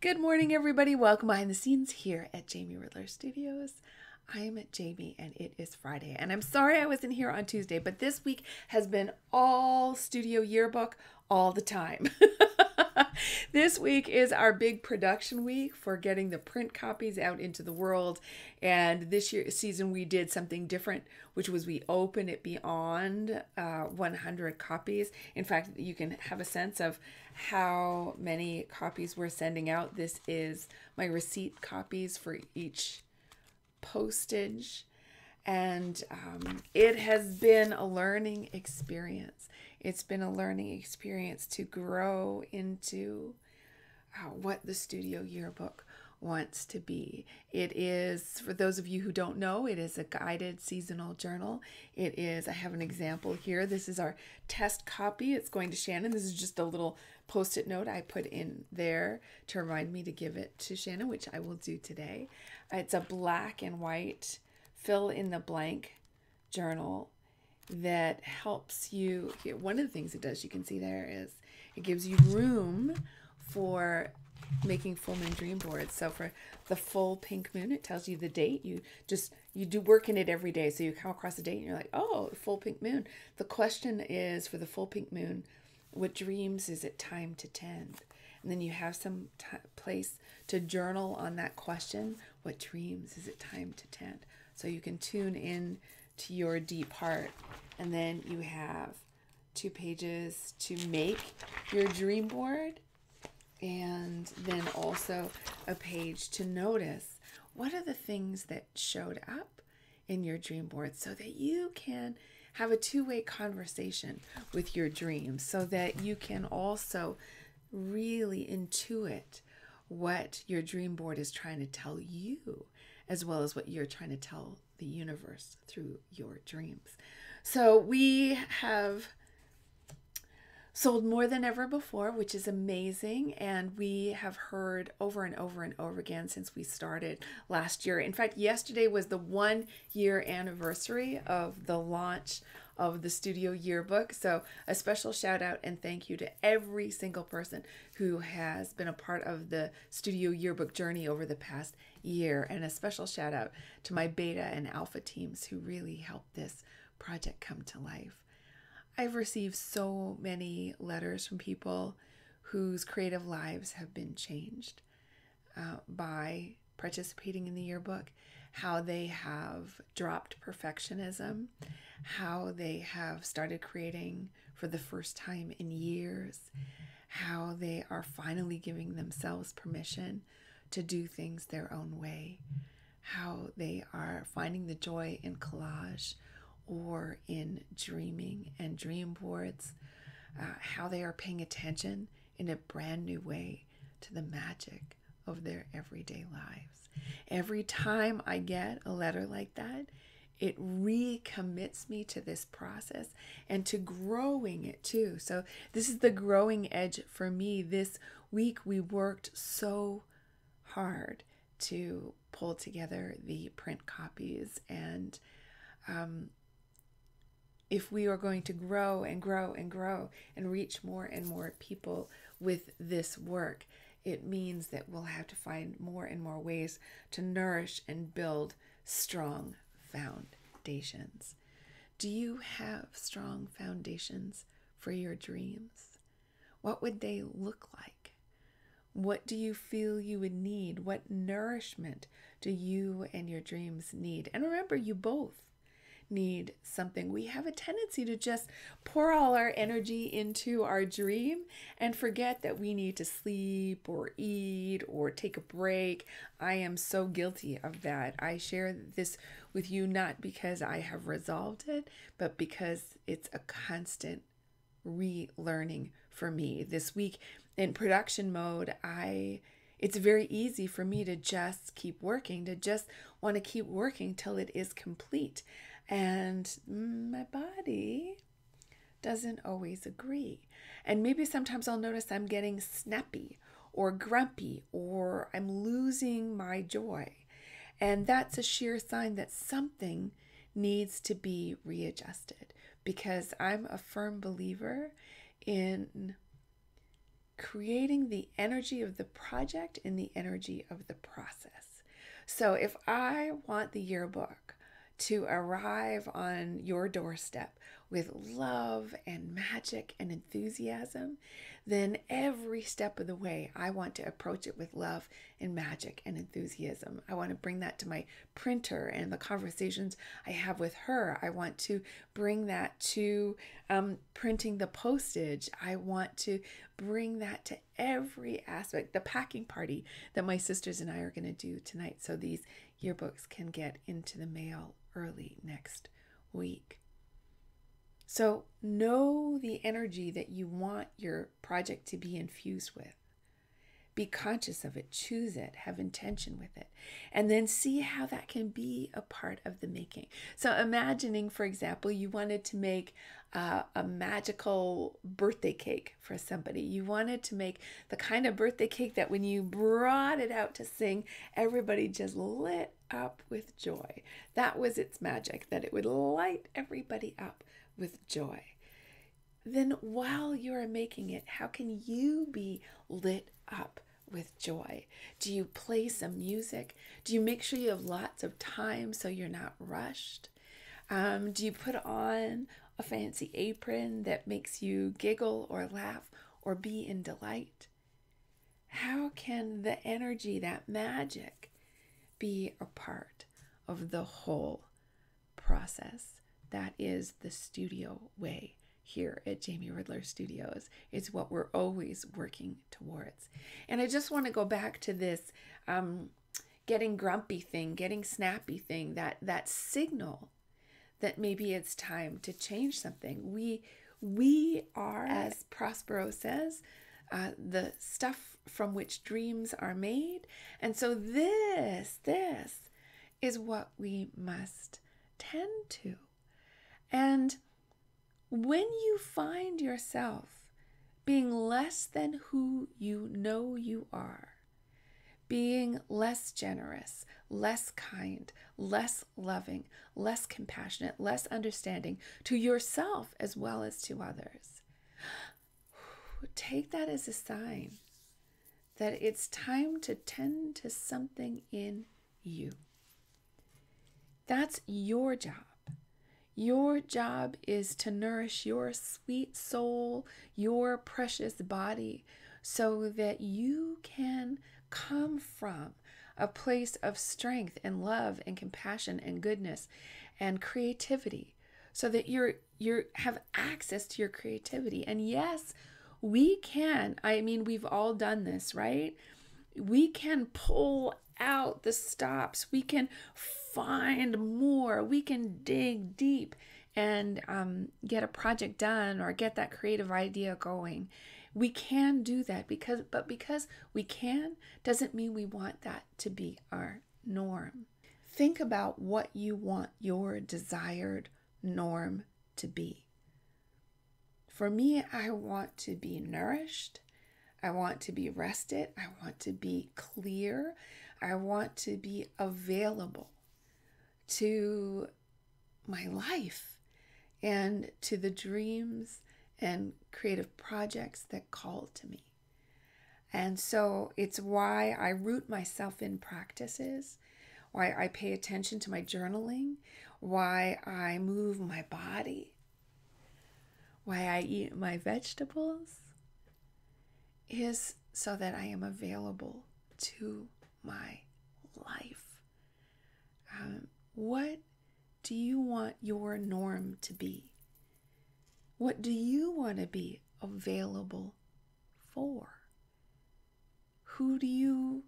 Good morning, everybody. Welcome behind the scenes here at Jamie Riddler Studios. I'm Jamie, and it is Friday. And I'm sorry I wasn't here on Tuesday, but this week has been all Studio Yearbook all the time. This week is our big production week for getting the print copies out into the world. And this season we did something different, which was we opened it beyond 100 copies. In fact, you can have a sense of how many copies we're sending out. This is my receipt copies for each postage. And it has been a learning experience. It's been a learning experience to grow into what the Studio Yearbook wants to be. It is, for those of you who don't know, it is a guided seasonal journal. It is, I have an example here. This is our test copy. It's going to Shannon. This is just a little post-it note I put in there to remind me to give it to Shannon, which I will do today. It's a black and white fill in the blank journal that helps you. One of the things it does, you can see there, is it gives you room for making full moon dream boards. So for the full pink moon, it tells you the date. You do work in it every day. So you come across a date and you're like, oh, full pink moon. The question is, for the full pink moon, what dreams is it time to tend? And then you have some place to journal on that question. What dreams is it time to tend? So you can tune in to your deep heart. And then you have 2 pages to make your dream board. And then also a page to notice what are the things that showed up in your dream board, so that you can have a two-way conversation with your dreams, so that you can also really intuit what your dream board is trying to tell you, as well as what you're trying to tell the universe through your dreams. So we have sold more than ever before, which is amazing. And we have heard over and over and over again since we started last year. In fact, yesterday was the 1-year anniversary of the launch of the Studio Yearbook. So a special shout out and thank you to every single person who has been a part of the Studio Yearbook journey over the past year. And a special shout out to my beta and alpha teams who really helped this project come to life. I've received so many letters from people whose creative lives have been changed by participating in the yearbook, how they have dropped perfectionism, how they have started creating for the first time in years, how they are finally giving themselves permission to do things their own way, how they are finding the joy in collage or in dreaming and dream boards, how they are paying attention in a brand new way to the magic of their everyday lives. Every time I get a letter like that, it recommits me to this process and to growing it too. So this is the growing edge for me. This week we worked so hard to pull together the print copies, and if we are going to grow and grow and grow and reach more and more people with this work, it means that we'll have to find more and more ways to nourish and build strong foundations. Do you have strong foundations for your dreams? What would they look like? What do you feel you would need? What nourishment do you and your dreams need? And remember, you both need something. We have a tendency to just pour all our energy into our dream and forget that we need to sleep or eat or take a break. I am so guilty of that. I share this with you not because I have resolved it, but because it's a constant relearning for me. This week in production mode, it's very easy for me to just keep working, to just want to keep working till it is complete. And my body doesn't always agree. And maybe sometimes I'll notice I'm getting snappy or grumpy, or I'm losing my joy. And that's a sheer sign that something needs to be readjusted, because I'm a firm believer in creating the energy of the project and the energy of the process. So if I want the yearbook to arrive on your doorstep with love and magic and enthusiasm, then every step of the way, I want to approach it with love and magic and enthusiasm. I want to bring that to my printer and the conversations I have with her. I want to bring that to printing the postage. I want to bring that to every aspect, the packing party that my sisters and I are going to do tonight, so these yearbooks can get into the mail early next week. So know the energy that you want your project to be infused with. Be conscious of it, choose it, have intention with it, and then see how that can be a part of the making. So imagining, for example, you wanted to make a magical birthday cake for somebody. You wanted to make the kind of birthday cake that when you brought it out to sing, everybody just lit up with joy. That was its magic, that it would light everybody up with joy. Then while you are making it, how can you be lit up with joy? Do you play some music? Do you make sure you have lots of time so you're not rushed? Do you put on a fancy apron that makes you giggle or laugh or be in delight? How can the energy, that magic, be a part of the whole process? That is the studio way here at Jamie Ridler Studios. It's what we're always working towards. And I just want to go back to this getting grumpy thing, getting snappy thing, that signal that maybe it's time to change something. We are, as Prospero says, the stuff from which dreams are made. And so this is what we must tend to. And when you find yourself being less than who you know you are, being less generous, less kind, less loving, less compassionate, less understanding to yourself as well as to others, take that as a sign that it's time to tend to something in you. That's your job. Your job is to nourish your sweet soul, your precious body, so that you can come from a place of strength and love and compassion and goodness and creativity, so that you have access to your creativity. And yes, we can. I mean, we've all done this, right? We can pull out the stops. We can find more. We can dig deep and get a project done or get that creative idea going. We can do that because we can doesn't mean we want that to be our norm. Think about what you want your desired norm to be. For me, I want to be nourished. I want to be rested. I want to be clear. I want to be available to my life and to the dreams and creative projects that call to me. And so it's why I root myself in practices, why I pay attention to my journaling, why I move my body, why I eat my vegetables, is so that I am available to my life. What do you want your norm to be? What do you want to be available for? Who do you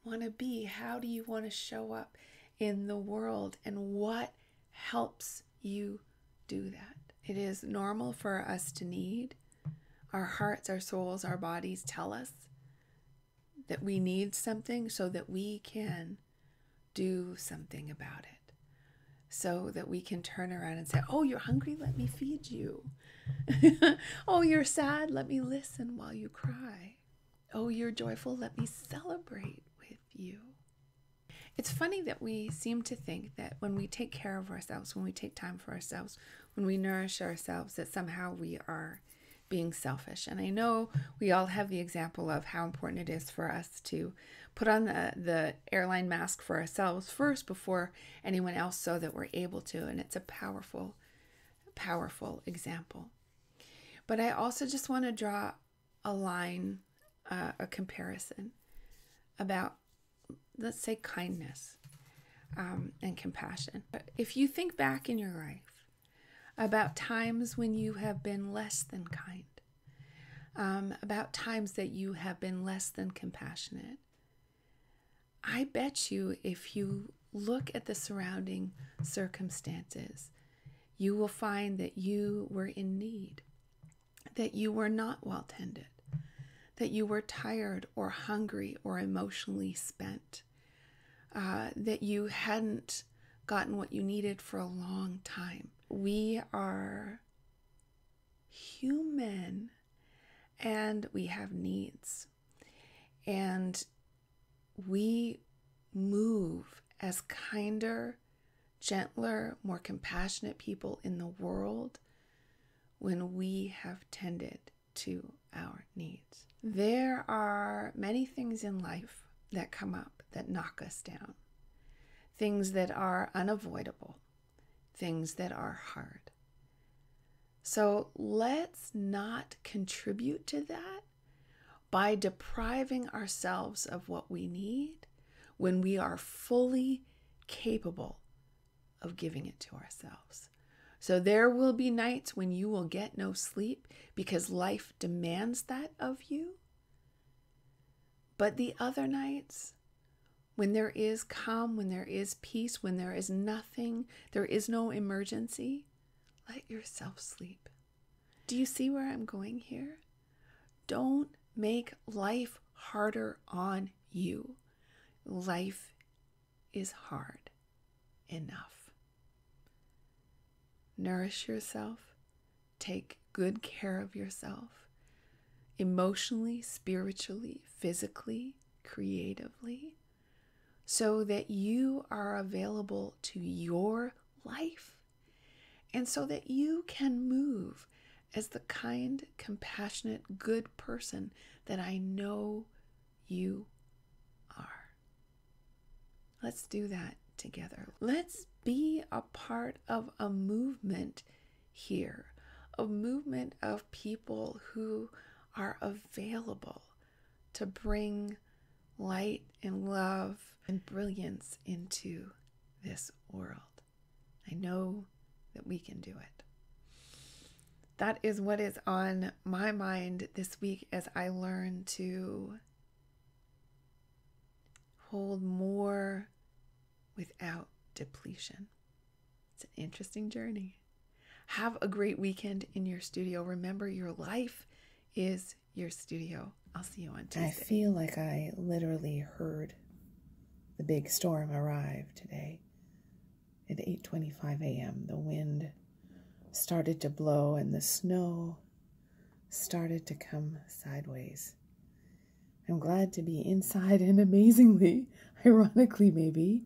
want to be? How do you want to show up in the world? And what helps you do that? It is normal for us to need. Our hearts, our souls, our bodies tell us that we need something so that we can do something about it. So that we can turn around and say, oh, you're hungry? Let me feed you. Oh, you're sad? Let me listen while you cry. Oh, you're joyful? Let me celebrate with you. It's funny that we seem to think that when we take care of ourselves, when we take time for ourselves, when we nourish ourselves, that somehow we are being selfish. And I know we all have the example of how important it is for us to put on the airline mask for ourselves first before anyone else, so that we're able to. And it's a powerful, powerful example. But I also just want to draw a line, a comparison about, let's say, kindness and compassion. If you think back in your life about times when you have been less than kind, about times that you have been less than compassionate, I bet you if you look at the surrounding circumstances, you will find that you were in need, that you were not well tended, that you were tired or hungry or emotionally spent, that you hadn't gotten what you needed for a long time. We are human and we have needs, and we move as kinder, gentler, more compassionate people in the world when we have tended to our needs. There are many things in life that come up that knock us down, things that are unavoidable, things that are hard. So let's not contribute to that by depriving ourselves of what we need when we are fully capable of giving it to ourselves. So there will be nights when you will get no sleep because life demands that of you. But the other nights, when there is calm, when there is peace, when there is nothing, there is no emergency, let yourself sleep. Do you see where I'm going here? Don't make life harder on you. Life is hard enough. Nourish yourself. Take good care of yourself. Emotionally, spiritually, physically, creatively, so that you are available to your life and so that you can move as the kind, compassionate, good person that I know you are. Let's do that together. Let's be a part of a movement here, a movement of people who are available to bring light and love and brilliance into this world. I know that we can do it. That is what is on my mind this week as I learn to hold more without depletion. It's an interesting journey. Have a great weekend in your studio. Remember, your life is your studio. I'll see you on Tuesday. I feel like I literally heard the big storm arrive today at 8:25 a.m. The wind started to blow and the snow started to come sideways. I'm glad to be inside and amazingly, ironically maybe,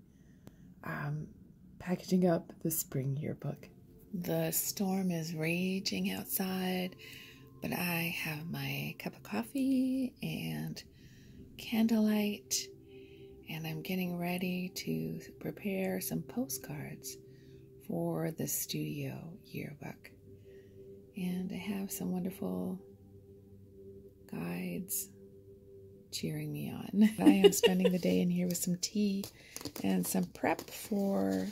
packaging up the spring yearbook. The storm is raging outside, but I have my cup of coffee and candlelight, and I'm getting ready to prepare some postcards for the studio yearbook. And I have some wonderful guides cheering me on. I am spending the day in here with some tea and some prep for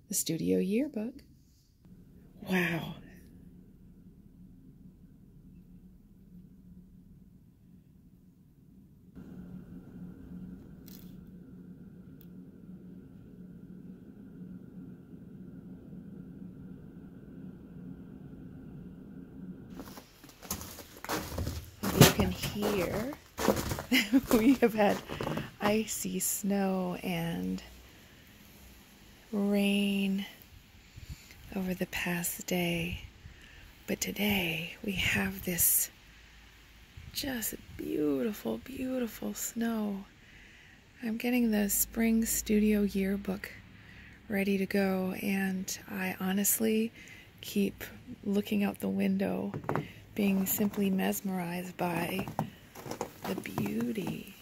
the studio yearbook. Wow. You can hear we have had icy snow and rain over the past day, but today we have this just beautiful, beautiful snow. I'm getting the spring studio yearbook ready to go, and I honestly keep looking out the window being simply mesmerized by the beauty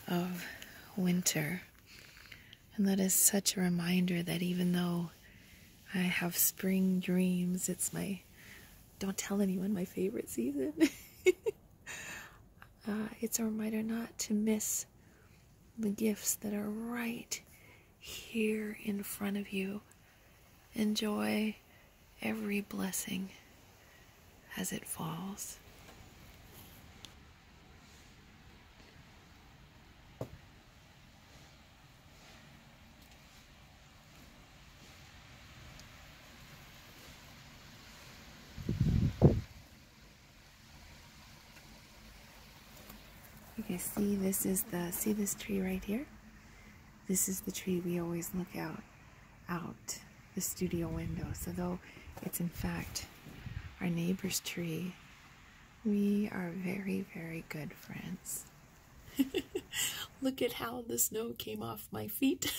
of winter. And that is such a reminder that even though I have spring dreams, it's my, don't tell anyone, my favorite season. It's a reminder not to miss the gifts that are right here in front of you. Enjoy every blessing as it falls. Okay, see this tree right here? This is the tree we always look out the studio window. So though it's in fact our neighbor's tree, we are very, very good friends. Look at how the snow came off my feet.